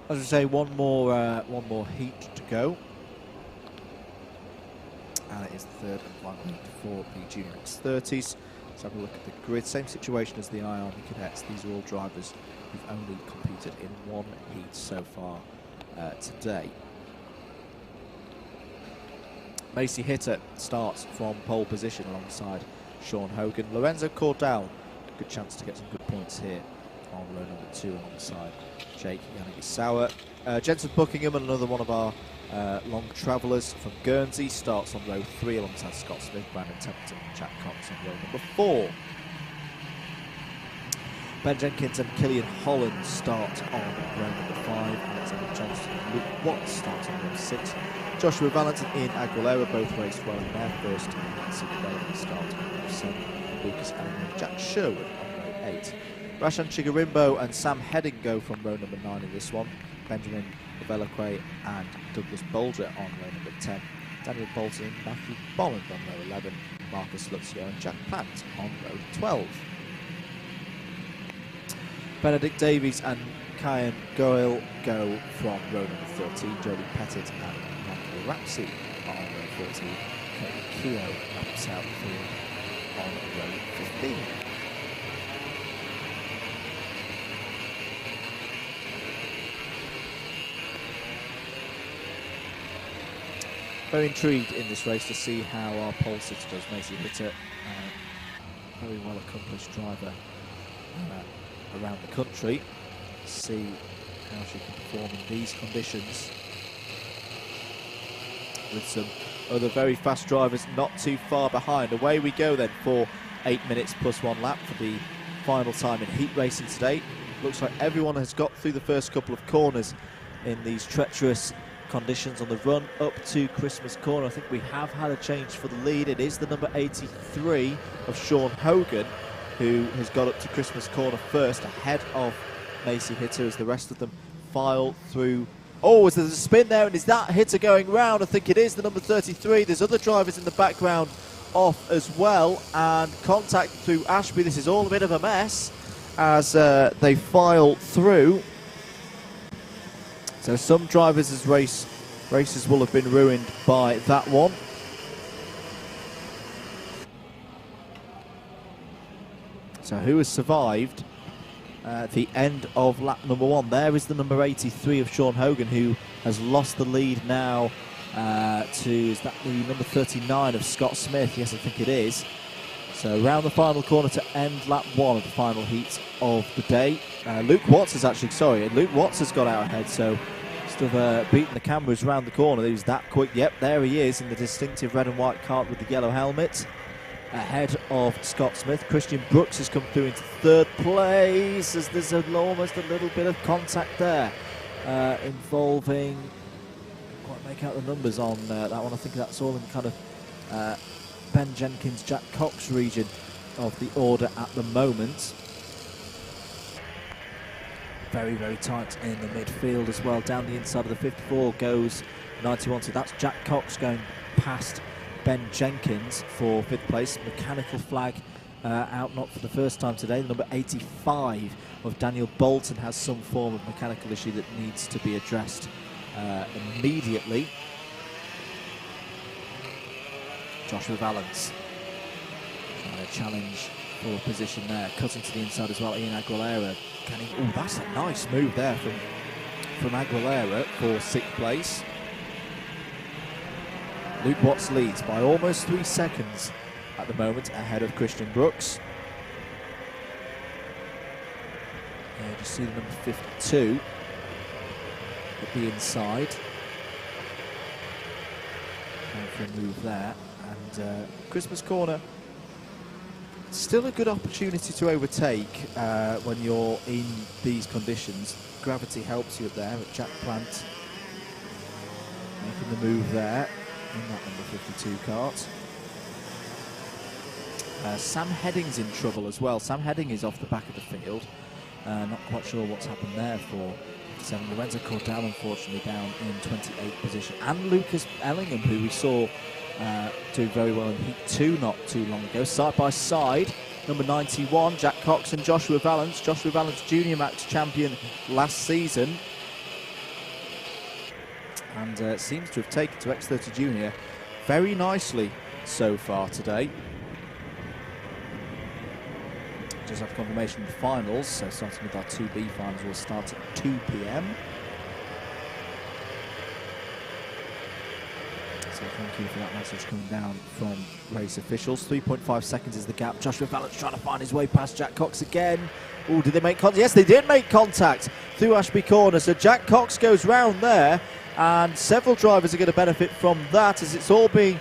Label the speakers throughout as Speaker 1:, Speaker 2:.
Speaker 1: As I say, one more heat to go, and it is the third and final heat for the Junior X30s. Let's have a look at the grid. Same situation as the I-Army Cadets. These are all drivers who've only competed in one heat so far today. Macy Hitter starts from pole position alongside Sean Hogan. Lorenzo Cordell, good chance to get some good points here on row number 2 alongside Jake Yanagisawa. Jensen Buckingham, another one of our long travellers from Guernsey, starts on row 3 alongside Scott Smith, Brandon Templeton and Jack Cox on row number 4. Ben Jenkins and Killian Holland start on row number 5. Alexander Johnston and Luke Watts start on row 6. Joshua Valent and Ian Aguilera both raced well in their first development start on row 7. Lucas Allen and Jack Sherwood on row 8. Rashan Chigarimbo and Sam Heading go from row number 9 in this one. Benjamin Veloque and Douglas Bolger on row number 10. Daniel Bolton and Matthew Bolland on row 11. Marcus Luxio and Jack Plant on row 12. Benedict Davies and Kyan Goyle go from row number 13. Jodie Pettit and Michael Rapsey on row 14. Kevin Keogh ups out the field on row 15. Very intrigued in this race to see how our pole sitter does. Macy Hitter, very well accomplished driver around the country. See how she can perform in these conditions with some other very fast drivers not too far behind. Away we go then for 8 minutes plus 1 lap for the final time in heat racing today. Looks like everyone has got through the first couple of corners in these treacherous conditions on the run up to Christmas Corner. I think we have had a change for the lead. It is the number 83 of Sean Hogan who has got up to Christmas Corner first, ahead of Macy Hitter as the rest of them file through. Oh, is there a spin there, and is that Hitter going round? I think it is the number 33. There's other drivers in the background off as well, and contact through Ashby. This is all a bit of a mess as they file through. So some drivers' races will have been ruined by that one. So who has survived the end of lap number 1? There is the number 83 of Sean Hogan, who has lost the lead now to, is that the number 39 of Scott Smith? Yes, I think it is. So around the final corner to end lap 1 of the final heat of the day. Luke Watts has got out ahead, so sort of beating the cameras around the corner. He was that quick. Yep, there he is in the distinctive red and white cart with the yellow helmet, ahead of Scott Smith. Christian Brooks has come through into 3rd place as there's almost a little bit of contact there involving, can't make out the numbers on that one. I think that's all in kind of Ben Jenkins, Jack Cox region of the order at the moment. Very, very tight in the midfield as well. Down the inside of the 54 goes 91. So that's Jack Cox going past Ben Jenkins for 5th place. Mechanical flag out, not for the first time today. Number 85 of Daniel Bolton has some form of mechanical issue that needs to be addressed immediately. Joshua Valence trying to challenge for position there. Cutting to the inside as well. Ian Aguilera. Oh, that's a nice move there from Aguilera for 6th place. Luke Watts leads by almost 3 seconds at the moment, ahead of Christian Brooks. Yeah, just see the number 52 at the inside. Going for a move there. And Christmas Corner, still a good opportunity to overtake when you're in these conditions. Gravity helps you up there, but Jack Plant making the move there in that number 52 kart. Sam Heading's in trouble as well. Sam Heading is off the back of the field. Not quite sure what's happened there for 7. Lorenzo Cordell, unfortunately, down in 28th position. And Lucas Ellingham, who we saw doing very well in Heat 2 not too long ago. Side by side, number 91, Jack Cox and Joshua Valence. Joshua Valence, Junior Max champion last season. and seems to have taken to X30 Junior very nicely so far today. Just have confirmation of the finals, so starting with our 2B finals will start at 2 p.m. So thank you for that message coming down from race officials. 3.5 seconds is the gap. Joshua Valance trying to find his way past Jack Cox again. Oh, did they make contact? Yes, they did make contact through Ashby Corner. So Jack Cox goes round there, and several drivers are going to benefit from that, as it's all being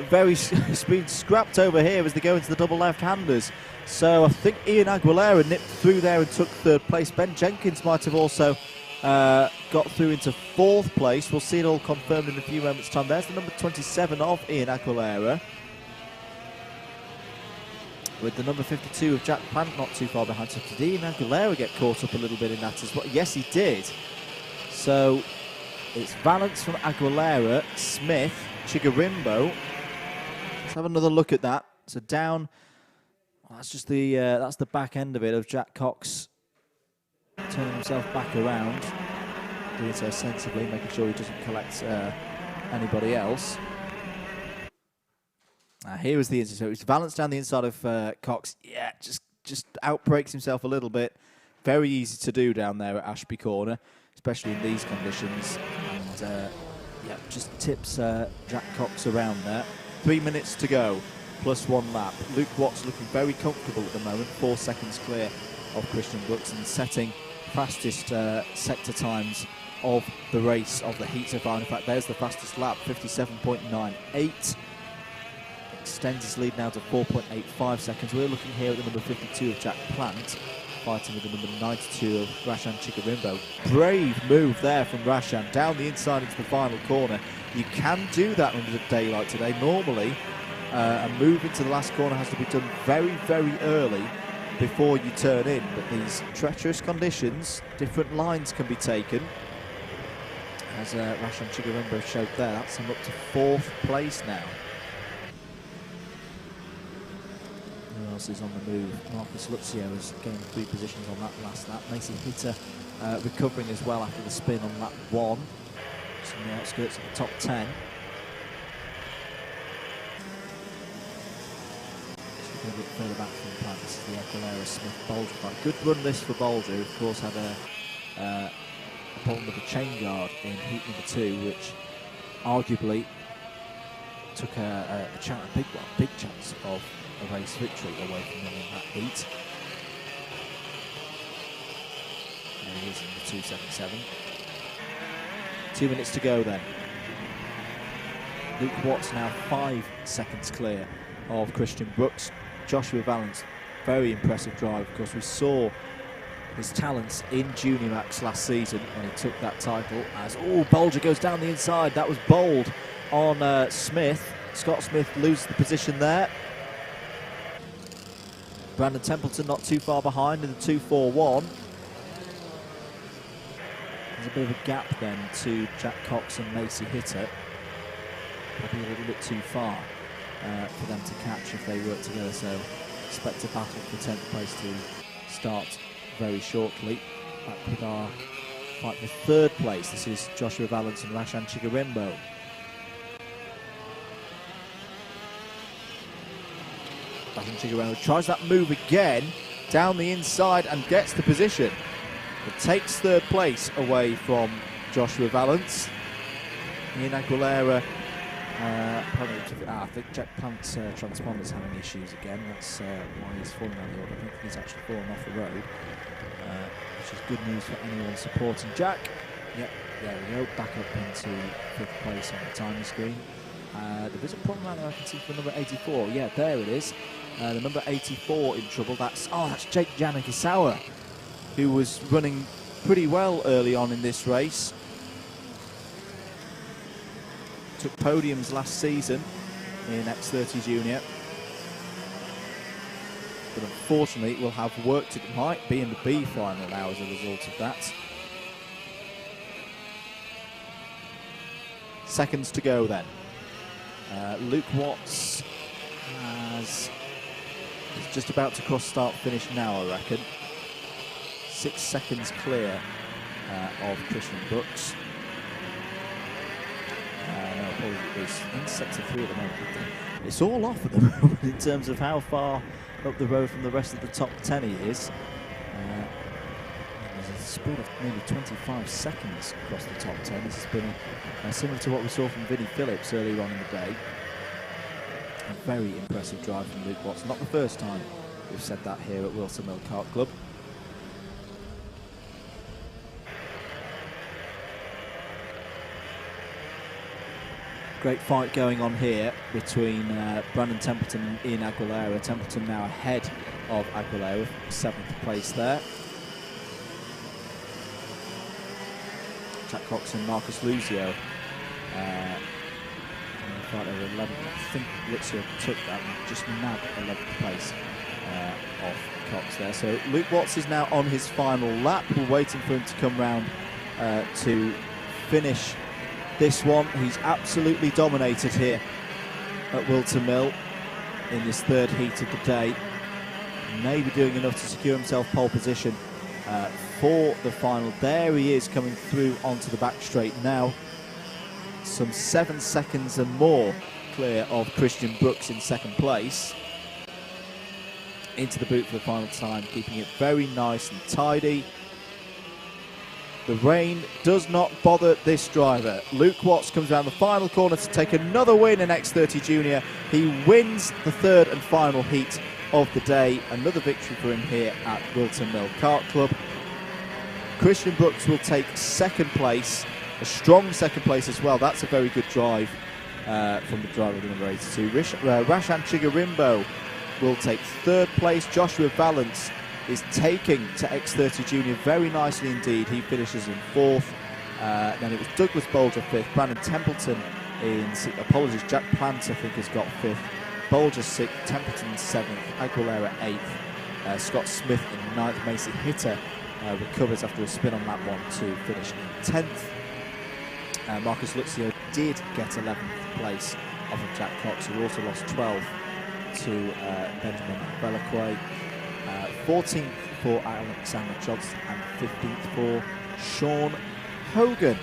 Speaker 1: it's been scrapped over here as they go into the double left-handers. So I think Ian Aguilera nipped through there and took third place. Ben Jenkins might have also got through into fourth place. We'll see it all confirmed in a few moments' time. There's the number 27 of Ian Aguilera, with the number 52 of Jack Plant not too far behind. So did Ian Aguilera get caught up a little bit in that as well? Yes, he did. So it's Valance from Aguilera, Smith, Chigarimbo. Let's have another look at that. So down, well, that's just that's the back end of it, of Jack Cox turning himself back around, doing so sensibly, making sure he doesn't collect anybody else. Here was the inside. So it's Valance down the inside of Cox. Yeah, just outbreaks himself a little bit. Very easy to do down there at Ashby Corner, especially in these conditions. And yeah, just tips Jack Cox around there. 3 minutes to go, plus 1 lap. Luke Watts looking very comfortable at the moment, 4 seconds clear of Christian Brooks, and setting fastest sector times of the race, of the heat so far. In fact, there's the fastest lap, 57.98. Extends his lead now to 4.85 seconds. We're looking here at the number 52 of Jack Plant, fighting with the number 92 of Rashan Chigarimbo. Brave move there from Rashan, down the inside into the final corner. You can do that under the daylight today. Normally, a move into the last corner has to be done very, very early before you turn in. But these treacherous conditions, different lines can be taken. As Rashan Chigarimbo showed there, that's him up to 4th place now. Who else is on the move? Marcus Luzio has gained 3 positions on that last lap. Macy Hitter recovering as well after the spin on lap 1. Just on the outskirts of the top 10. Just a bit further back from the plan. This is the Aguilera Smith Bolger fight. Good run this for Bolger, who of course had a problem with the chain guard in heat number 2, which arguably took a big chance of a race victory away from him in that heat. There he is in the 277. 2 minutes to go then. Luke Watts now 5 seconds clear of Christian Brooks. Joshua Valance, very impressive drive. Of course, we saw his talents in Junior Max last season when he took that title. As Bolger goes down the inside. That was bold on Smith. Scott Smith loses the position there. Brandon Templeton not too far behind in the 241. There's a bit of a gap then to Jack Cox and Macy Hitter. Probably a little bit too far for them to catch if they work together. So expect a battle for 10th place to start very shortly. Back with our fight for 3rd place. This is Joshua Valance and Rashan Chigarimbo. Rashan Chigarimbo tries that move again down the inside and gets the position. It takes 3rd place away from Joshua Valance. Ian Aguilera, I think Jack Plant's transponder's having issues again. That's why he's falling down the order. I think he's actually fallen off the road, which is good news for anyone supporting Jack. Yep, there we go, back up into 5th place on the timing screen. There is a problem out there I can see for number 84. Yeah, there it is. The number 84 in trouble. That's Jake Janakisawa, who was running pretty well early on in this race. Took podiums last season in X30 Junior. But unfortunately, we'll have worked. It might be in the B final now as a result of that. Seconds to go then. Luke Watts is just about to cross start finish now, I reckon. 6 seconds clear of Christian Brooks. No, apologies. In sector 3 at the moment. It's all off at the moment in terms of how far up the road from the rest of the top 10 he is. There's a speed of nearly 25 seconds across the top 10. This has been similar to what we saw from Vinnie Phillips earlier on in the day. A very impressive drive from Luke Watts. Not the first time we've said that here at Whilton Mill Kart Club. Great fight going on here between Brandon Templeton and Ian Aguilera. Templeton now ahead of Aguilera, 7th place there. Jack Cox and Marcus Luzio. Fight over 11th. I think Luzio took that and just nabbed 11th place off Cox there. So Luke Watts is now on his final lap. We're waiting for him to come round to finish this one. He's absolutely dominated here at Whilton Mill in this third heat of the day. Maybe doing enough to secure himself pole position for the final. There he is coming through onto the back straight now. Some 7 seconds and more clear of Christian Brooks in second place. Into the boot for the final time, keeping it very nice and tidy. The rain does not bother this driver. Luke Watts comes around the final corner to take another win in X30 Junior. He wins the third and final heat of the day. Another victory for him here at Whilton Mill Kart Club. Christian Brooks will take second place, a strong second place as well. That's a very good drive from the driver of the number 82. Rashan Chigarimbo will take third place. Joshua Valance is taking to X30 Junior very nicely indeed. He finishes in 4th. Then it was Douglas Bolger 5th. Brandon Templeton in 6th. Apologies, Jack Plant I think has got 5th. Bolger 6th. Templeton 7th. Aguilera 8th. Scott Smith in 9th. Macy Hitter recovers after a spin on that one to finish in 10th. Marcus Luzio did get 11th place off of Jack Cox, who also lost 12 to Benjamin Bellaquay. 14th for Alexander Johnson and 15th for Sean Hogan.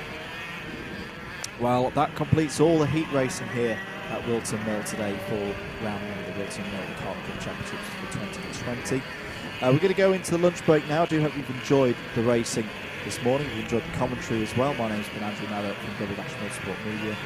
Speaker 1: Well, that completes all the heat racing here at Whilton Mill today for round 1 of the Whilton Mill Kart Club Championships for 2020. We're going to go into the lunch break now. I do hope you've enjoyed the racing this morning. You've enjoyed the commentary as well. My name's been Andrew Mallet from Double Dash Motorsport Media.